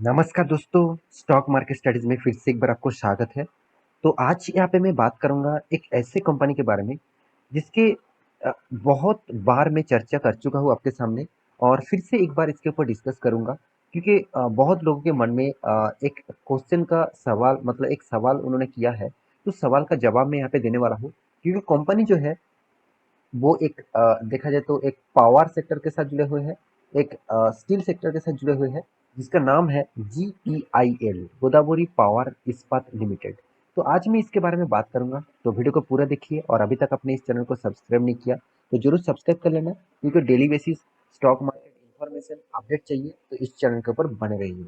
नमस्कार दोस्तों, stock market studies में फिर से एक बार आपको स्वागत है। तो आज यहाँ पे मैं बात करूँगा एक ऐसे कंपनी के बारे में जिसके बहुत बार मैं चर्चा कर चुका हूँ आपके सामने और फिर से एक बार इसके ऊपर डिस्कस करूँगा क्योंकि बहुत लोगों के मन में एक क्वेश्चन का सवाल मतलब एक सवाल उन्होंने किया है, तो सवाल का जवाब मैं यहाँ पे देने वाला हूँ क्योंकि कंपनी जो है वो एक देखा जाए तो एक पावर सेक्टर के साथ जुड़े हुए हैं, एक स्टील सेक्टर के साथ जुड़े हुए हैं, जिसका नाम है GPIL, गोदावरी पावर इस्पात लिमिटेड। तो आज मैं इसके बारे में बात करूंगा, तो वीडियो को पूरा देखिए और अभी तक आपने इस चैनल को सब्सक्राइब नहीं किया तो जरूर सब्सक्राइब कर लेना क्योंकि daily basis stock market information update चाहिए तो इस चैनल के ऊपर बने रहिए।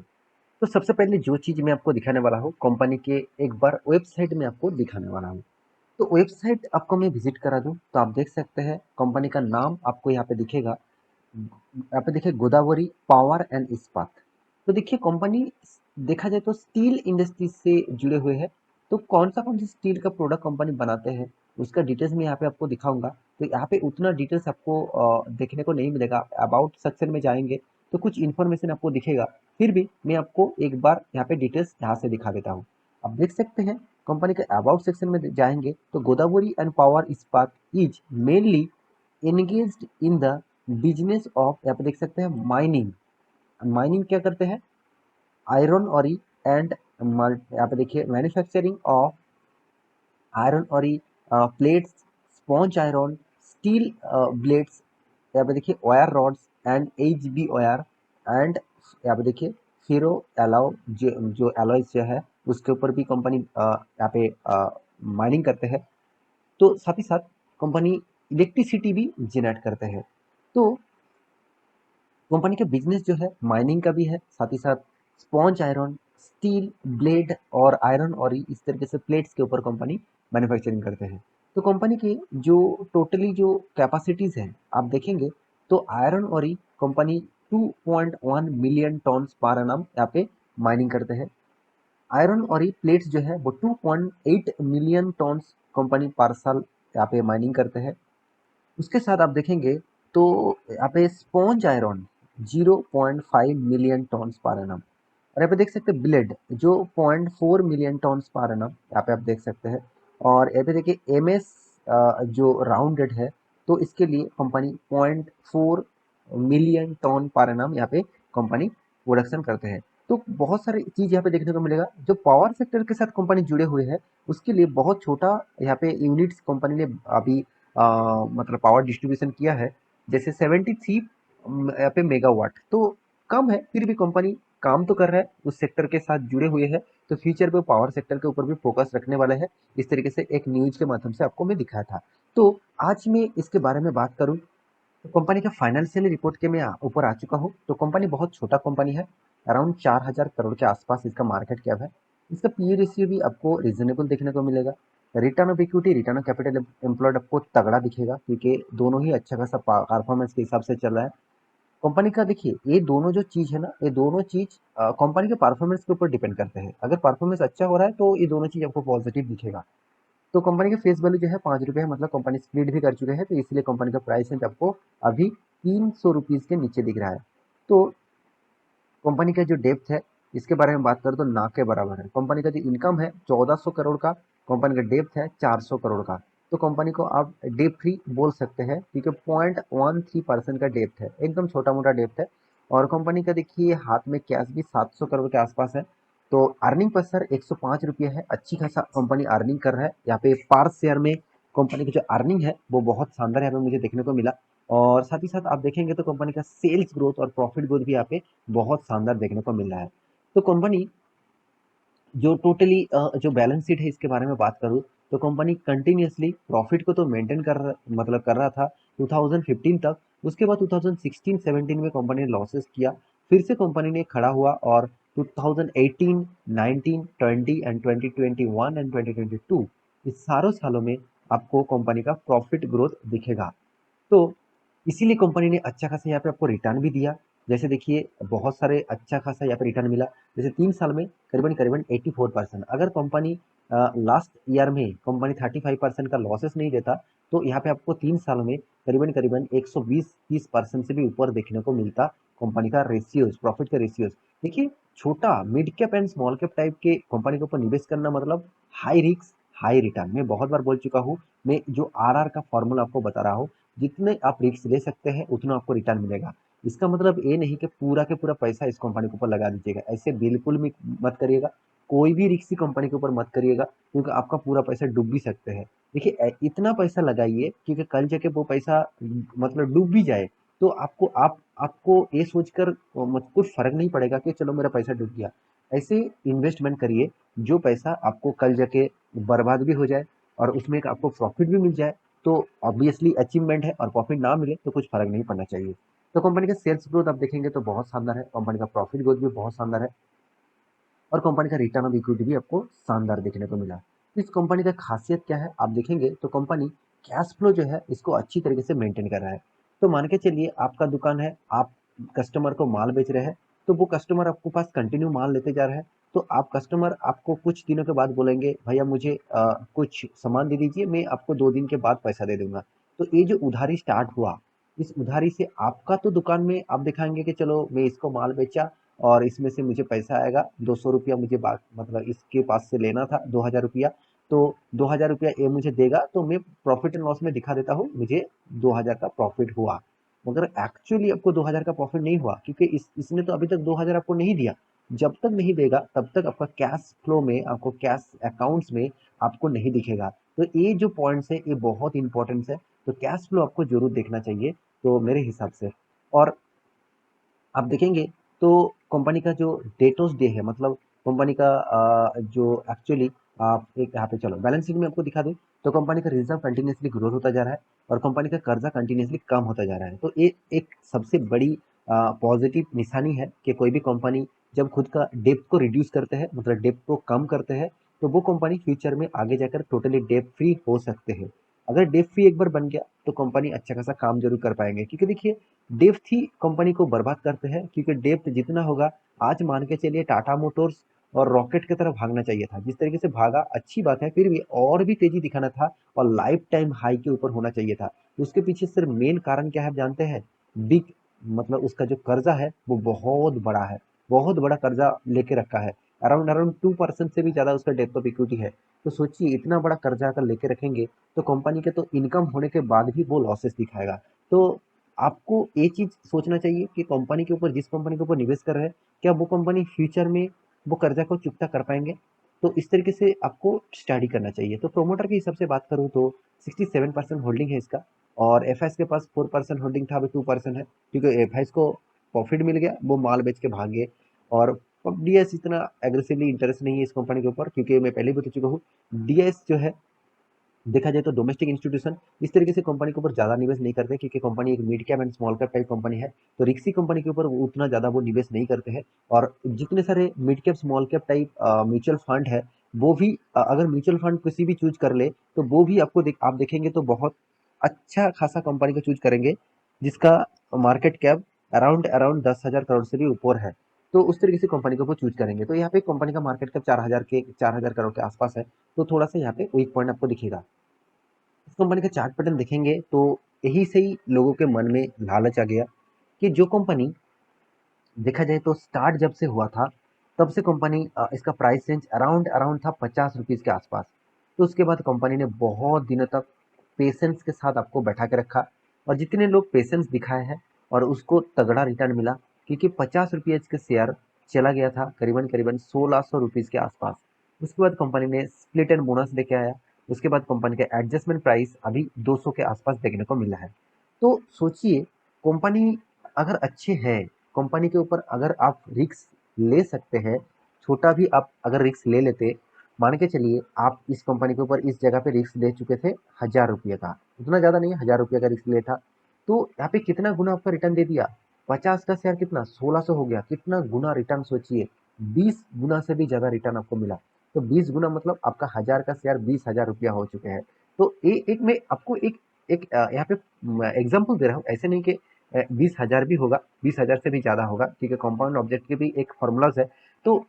तो सबसे पहले जो चीज मैं आपको दिखाने वाला हूँ कंपनी के एक बार वेबसाइट में आपको दिखाने वाला हूँ। तो वेबसाइट आपको मैं विजिट करा दूं तो आप देख सकते हैं कंपनी का नाम आपको यहाँ पे दिखेगा। यहाँ पे देखिए गोदावरी पावर एंड इस्पात। तो देखिए कंपनी देखा जाए तो स्टील इंडस्ट्री से जुड़े हुए हैं। तो कौन सा स्टील का प्रोडक्ट कंपनी बनाते हैं उसका डिटेल्स मैं यहाँ पे आपको दिखाऊंगा। तो यहाँ पे उतना डिटेल्स आपको देखने को नहीं मिलेगा। अबाउट सेक्शन में जाएंगे तो कुछ इन्फॉर्मेशन आपको दिखेगा। फिर भी मैं आपको एक बार यहाँ पे डिटेल्स यहाँ से दिखा देता हूँ। आप देख सकते हैं कंपनी के अबाउट सेक्शन में जाएंगे तो गोदावरी एंड पावर इस्पात is mainly engaged in the business of, यहाँ पे देख सकते हैं माइनिंग। माइनिंग क्या करते हैं? आयरन ऑरी एंड यहाँ पे देखिए manufacturing of iron ऑरी plates, sponge iron, steel blades, यहाँ पे देखिए wire rods and HB wire and यहाँ पे देखिए फेरो एलाउ जो एलॉयज जो है उसके ऊपर भी कंपनी यहाँ पे माइनिंग करते हैं। तो साथ ही साथ कंपनी इलेक्ट्रिसिटी भी जनरेट करते हैं। तो कंपनी का बिजनेस जो है माइनिंग का भी है, साथ ही साथ स्पॉन्ज आयरन, स्टील ब्लेड और आयरन और इस तरीके से प्लेट्स के ऊपर कंपनी मैन्युफैक्चरिंग करते हैं। तो कंपनी की जो टोटली जो कैपेसिटीज है आप देखेंगे तो आयरन और company 2.1 million ton per annum यहाँ पे माइनिंग करते हैं। आयरन और प्लेट्स जो है वो 2.8 मिलियन टन कंपनी पर साल यहाँ पे माइनिंग करते हैं। उसके साथ आप देखेंगे तो यहाँ पे sponge iron 0.5 million turns per annum और यहाँ पे देख सकते हैं ब्लेड जो 0.4 मिलियन टन्स पर एनम यहाँ पे आप देख सकते हैं। और यहाँ पे देखिए MS जो राउंडेड है तो इसके लिए company 0.4 million ton per annum यहाँ पे कंपनी प्रोडक्शन करते हैं। तो बहुत सारी चीज यहाँ पे देखने को मिलेगा। जो पावर सेक्टर के साथ कंपनी जुड़े हुए हैं उसके लिए बहुत छोटा यहाँ पे यूनिट्स कंपनी ने अभी मतलब पावर डिस्ट्रीब्यूशन किया है, जैसे 73 यहाँ पे मेगावाट। तो कम है फिर भी कंपनी काम तो कर रहा है, उस सेक्टर के साथ जुड़े हुए हैं। तो फ्यूचर पे पावर सेक्टर के ऊपर भी फोकस रखने वाले हैं। इस तरीके से एक न्यूज के माध्यम से आपको मैं दिखाया था। तो आज मैं इसके बारे में बात करूं तो कंपनी का फाइनेंशियल रिपोर्ट के मैं ऊपर आ चुका हूँ। तो कंपनी बहुत छोटा कंपनी है, अराउंड 4,000 करोड़ के आसपास इसका मार्केट कैप है। इसका पीई रेशियो भी आपको रीजनेबल देखने को मिलेगा। Return of equity, return of capital employed आपको तगड़ा दिखेगा क्योंकि दोनों ही अच्छा खासा परफॉर्मेंस के हिसाब से चल रहा है। कंपनी का देखिए ये दोनों जो चीज है ना, ये दोनों चीज कंपनी के परफॉर्मेंस के ऊपर डिपेंड करते हैं। अगर परफॉर्मेंस अच्छा हो रहा है तो ये दोनों चीज आपको पॉजिटिव दिखेगा। तो कंपनी का फेस वैल्यू जो है 5 रुपये है, मतलब कंपनी स्प्लिट भी कर चुके हैं तो इसलिए कंपनी का प्राइस रेंज आपको अभी 300 रुपीज के नीचे दिख रहा है। तो कंपनी का जो डेप्थ है इसके बारे में बात करें तो ना के बराबर है। कंपनी का जो इनकम है 1400 करोड़ का, कंपनी का डेप्थ है 400 करोड़ का। तो कंपनी को आप डेप फ्री बोल सकते हैं क्योंकि 0.13% का डेप्थ है, एकदम छोटा मोटा डेप्थ है। और कंपनी का देखिए हाथ में कैश भी 700 करोड़ के आसपास है। तो अर्निंग पर सर 105 रुपये है, अच्छी खासा कंपनी अर्निंग कर रहा है। यहाँ पे पर शेयर में कंपनी की जो अर्निंग है वो बहुत शानदार यहाँ पे मुझे देखने को मिला। और साथ ही साथ आप देखेंगे तो कंपनी का सेल्स ग्रोथ और प्रॉफिट ग्रोथ भी यहाँ पे बहुत शानदार देखने को मिल रहा है। तो कंपनी जो टोटली जो बैलेंस शीट है इसके बारे में बात करूँ तो कंपनी कंटिन्यूअसली प्रॉफिट को तो मेंटेन मतलब कर रहा था 2015 तक। उसके बाद 2016-17 में कंपनी ने लॉसेस किया, फिर से कंपनी ने खड़ा हुआ और 2018, 19, 20 एंड 2021 एंड 2022 इस सारों सालों में आपको कंपनी का प्रॉफिट ग्रोथ दिखेगा। तो इसीलिए कंपनी ने अच्छा खासा यहाँ पे आपको रिटर्न भी दिया। जैसे देखिए बहुत सारे अच्छा खासा यहाँ पे रिटर्न मिला। जैसे 3 साल में करीबन करीबन 84%। अगर कंपनी लास्ट ईयर में कंपनी 35% का लॉसेस नहीं देता तो यहाँ पे आपको 3 सालों में करीबन करीबन 120-30% से भी ऊपर देखने को मिलता कंपनी का रेशियोज, प्रॉफिट का रेशियोज। देखिए छोटा mid cap and small cap type के कंपनी के ऊपर निवेश करना मतलब हाई रिस्क हाई रिटर्न। मैं बहुत बार बोल चुका हूँ, मैं जो आरआर का फॉर्मूला आपको बता रहा हूँ, जितने आप रिस्क ले सकते हैं उतना आपको रिटर्न मिलेगा। इसका मतलब ये नहीं कि पूरा के पूरा पैसा इस कंपनी के ऊपर लगा दीजिएगा, ऐसे बिल्कुल भी मत करिएगा। कोई भी रिस्की कंपनी के ऊपर मत करिएगा, क्योंकि आपका पूरा पैसा डूब भी सकते हैं। देखिए इतना पैसा लगाइए क्योंकि कल जाके वो पैसा मतलब डूब भी जाए तो आपको ये सोचकर कुछ फर्क नहीं पड़ेगा कि चलो मेरा पैसा डूब गया। ऐसे इन्वेस्टमेंट करिए जो पैसा आपको कल जाके बर्बाद भी हो जाए और उसमें एक आपको प्रॉफिट भी मिल जाए। तो ऑब्वियसली अचीवमेंट है, और प्रॉफिट ना मिले तो कुछ फर्क नहीं पड़ना चाहिए। तो कंपनी का सेल्स ग्रोथ आप देखेंगे तो बहुत शानदार है, कंपनी का प्रॉफिट ग्रोथ भी बहुत शानदार है, और कंपनी का रिटर्न ऑफ इक्विटी भी आपको शानदार देखने को मिला। इस कंपनी का खासियत क्या है आप देखेंगे तो कंपनी कैश फ्लो जो है इसको अच्छी तरीके से मेंटेन कर रहा है। तो मान के चलिए आपका दुकान है, आप कस्टमर को माल बेच रहे हैं, तो वो कस्टमर आपके पास कंटिन्यू माल लेते जा रहे हैं। तो आप कस्टमर आपको कुछ दिनों के बाद बोलेंगे भैया मुझे कुछ सामान दे दीजिए, मैं आपको 2 दिन के बाद पैसा दे दूंगा। तो ये जो उधारी स्टार्ट हुआ, इस उधारी से आपका तो दुकान में आप दिखाएंगे कि चलो मैं इसको माल बेचा और इसमें से मुझे पैसा आएगा 200 रुपया, मुझे मतलब इसके पास से लेना था 2000 रुपया। तो 2000 रुपया ये मुझे देगा तो मैं प्रॉफिट एंड लॉस में दिखा देता हूँ मुझे 2000 का प्रॉफिट हुआ। मगर एक्चुअली आपको 2000 का प्रॉफिट नहीं हुआ, क्योंकि इसने तो अभी तक 2000 आपको नहीं दिया। जब तक नहीं देगा तब तक आपका कैश फ्लो में, आपको कैश अकाउंट्स में आपको नहीं दिखेगा। तो ये जो पॉइंट्स है ये बहुत इंपॉर्टेंट है। तो कैश फ्लो आपको जरूर देखना चाहिए तो मेरे हिसाब से। और आप देखेंगे तो कंपनी का जो डेटोस डे है, मतलब कंपनी का जो एक्चुअली आप एक यहाँ पे चलो बैलेंस शीट में आपको दिखा दूं, तो कंपनी का रिजर्व कंटिन्यूसली ग्रोथ होता जा रहा है और कंपनी का कर्जा कंटिन्यूसली कम होता जा रहा है। तो ये एक सबसे बड़ी पॉजिटिव निशानी है कि कोई भी कंपनी जब खुद का डेप्ट को रिड्यूस करते हैं, मतलब डेप्ट को कम करते हैं, तो वो कंपनी फ्यूचर में आगे जाकर टोटली डेप्ट फ्री हो सकते हैं। अगर डेप्ट फ्री एक बार बन गया तो कंपनी अच्छा खासा काम जरूर कर पाएंगे, क्योंकि देखिए डेप्थ ही कंपनी को बर्बाद करते हैं। क्योंकि डेप्थ जितना होगा, आज मान के चलिए टाटा मोटर्स और रॉकेट की तरफ भागना चाहिए था, जिस तरीके से भागा अच्छी बात है, फिर भी और भी तेजी दिखाना था और लाइफ टाइम हाई के ऊपर होना चाहिए था। उसके पीछे सिर्फ मेन कारण क्या है आप जानते हैं? बिग, मतलब उसका जो कर्जा है वो बहुत बड़ा है, बहुत बड़ा कर्जा लेके रखा है। अराउंड अराउंड 2% से भी ज्यादा उसका डेप्थ ऑफ इक्विटी है। तो सोचिए इतना बड़ा कर्जा अगर लेके रखेंगे तो कंपनी के तो इनकम होने के बाद भी वो लॉसेस दिखाएगा। तो आपको ये चीज सोचना चाहिए कि कंपनी के ऊपर, जिस कंपनी के ऊपर निवेश कर रहे हैं, क्या वो कंपनी फ्यूचर में वो कर्जा को चुकता कर पाएंगे। तो इस तरीके से आपको स्टडी करना चाहिए। तो प्रोमोटर के हिसाब से बात करूँ तो 67% होल्डिंग है इसका, और एफ के पास 4% होल्डिंग था, अभी 2% है, क्योंकि एफ को प्रॉफिट मिल गया, वो माल बेच के भाग गए। और डीएस इतना एग्रेसिवली इंटरेस्ट नहीं है इस कंपनी के ऊपर, क्योंकि मैं पहले भी बता चुका हूँ डीएस जो है देखा जाए तो डोमेस्टिक इंस्टीट्यूशन इस तरीके से कंपनी के ऊपर ज्यादा निवेश नहीं करते, क्योंकि कंपनी एक mid cap and small cap type company है। तो रिक्सी कंपनी के ऊपर वो उतना ज्यादा वो निवेश नहीं करते हैं। और जितने सारे mid cap small cap type mutual fund है, वो भी अगर म्यूचुअल फंड किसी भी चूज कर ले तो वो भी आपको आप देखेंगे तो बहुत अच्छा खासा कंपनी को चूज करेंगे, जिसका market cap around around 10,000 crore से भी ऊपर है। तो उस तरीके से कंपनी को वो चूज करेंगे। तो यहाँ पे कंपनी का मार्केट कैप 4,000 करोड़ के आसपास है। तो थोड़ा सा यहाँ पे वीक पॉइंट आपको दिखेगा। इस कंपनी का चार्ट पैटर्न देखेंगे तो यही से ही लोगों के मन में लालच आ गया कि जो कंपनी देखा जाए तो स्टार्ट जब से हुआ था तब से कंपनी इसका प्राइस रेंज अराउंड अराउंड था 50 रुपीज के आसपास। तो उसके बाद कंपनी ने बहुत दिनों तक पेशेंस के साथ आपको बैठा के रखा, और जितने लोग पेशेंस दिखाए हैं और उसको तगड़ा रिटर्न मिला, क्योंकि 50 रुपये के शेयर चला गया था करीबन करीबन 1600 रुपीज के आसपास। उसके बाद कंपनी ने स्प्लिट एंड बोनस लेके आया। उसके बाद कंपनी का एडजस्टमेंट प्राइस अभी 200 के आसपास देखने को मिला है। तो सोचिए कंपनी अगर अच्छे है, कंपनी के ऊपर अगर आप रिस्क ले सकते हैं, छोटा भी आप अगर रिस्क ले लेते, मान के चलिए आप इस कंपनी के ऊपर इस जगह पे रिस्क ले चुके थे 1000 रुपये का, उतना ज्यादा नहीं है, 1000 रुपये का रिस्क ले था। तो यहाँ पे कितना गुना आपका रिटर्न दे दिया? 50 का शेयर कितना 1600 हो गया, कितना गुना रिटर्न सोचिए, 20 गुना से भी ज्यादा रिटर्न आपको मिला। तो 20 गुना मतलब आपका 1000 का शेयर 20,000 रुपया हो चुके हैं। तो ये एक मैं आपको एक एक यहाँ पे एग्जाम्पल दे रहा हूँ, ऐसे नहीं कि 20,000 भी होगा, 20,000 से भी ज्यादा होगा, क्योंकि कंपाउंड ऑब्जेक्ट के भी एक फॉर्मूलाज है। तो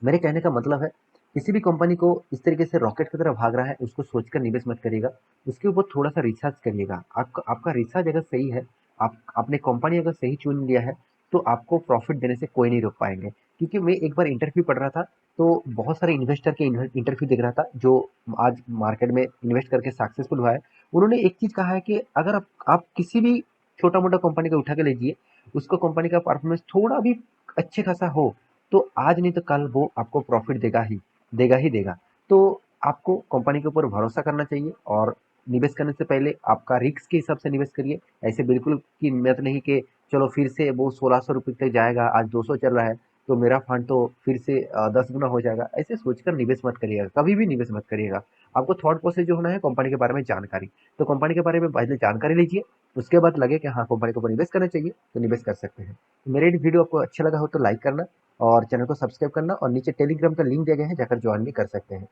मेरे कहने का मतलब है किसी भी कंपनी को इस तरीके से रॉकेट की तरह भाग रहा है उसको सोचकर निवेश मत करिएगा, उसके ऊपर थोड़ा सा रिसर्च करिएगा। आपका रिसर्च अगर सही है, आप आपने कंपनी अगर सही चुन लिया है, तो आपको प्रॉफिट देने से कोई नहीं रोक पाएंगे। क्योंकि मैं एक बार इंटरव्यू पढ़ रहा था, तो बहुत सारे इन्वेस्टर के इंटरव्यू देख रहा था जो आज मार्केट में इन्वेस्ट करके सक्सेसफुल हुआ है। उन्होंने एक चीज कहा है कि अगर आप किसी भी छोटा मोटा कंपनी को उठा के लीजिए, उसको कंपनी का परफॉर्मेंस थोड़ा भी अच्छे खासा हो, तो आज नहीं तो कल वो आपको प्रॉफिट देगा ही, देगा ही देगा। तो आपको कंपनी के ऊपर भरोसा करना चाहिए, और निवेश करने से पहले आपका रिस्क के हिसाब से निवेश करिए। ऐसे बिल्कुल की मत नहीं कि चलो फिर से वो 1600 रुपये तक जाएगा, आज 200 चल रहा है तो मेरा फंड तो फिर से 10 गुना हो जाएगा। ऐसे सोचकर निवेश मत करिएगा, कभी भी निवेश मत करिएगा। आपको थॉट प्रोसेस जो होना है कंपनी के बारे में जानकारी, तो कंपनी के बारे में पहले जानकारी लीजिए, उसके बाद लगे कि हाँ कंपनी के ऊपर निवेश करना चाहिए तो निवेश कर सकते हैं। तो मेरे वीडियो आपको अच्छा लगा हो तो लाइक करना, और चैनल को सब्सक्राइब करना, और नीचे टेलीग्राम का लिंक दिया गया है, जाकर ज्वाइन भी कर सकते हैं।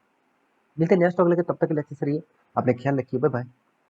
मिलते हैं नेक्स्ट टॉपिक लेकर, तब तक के लिए अच्छे से रहिए, अपने ख्याल रखिए, बाय बाय।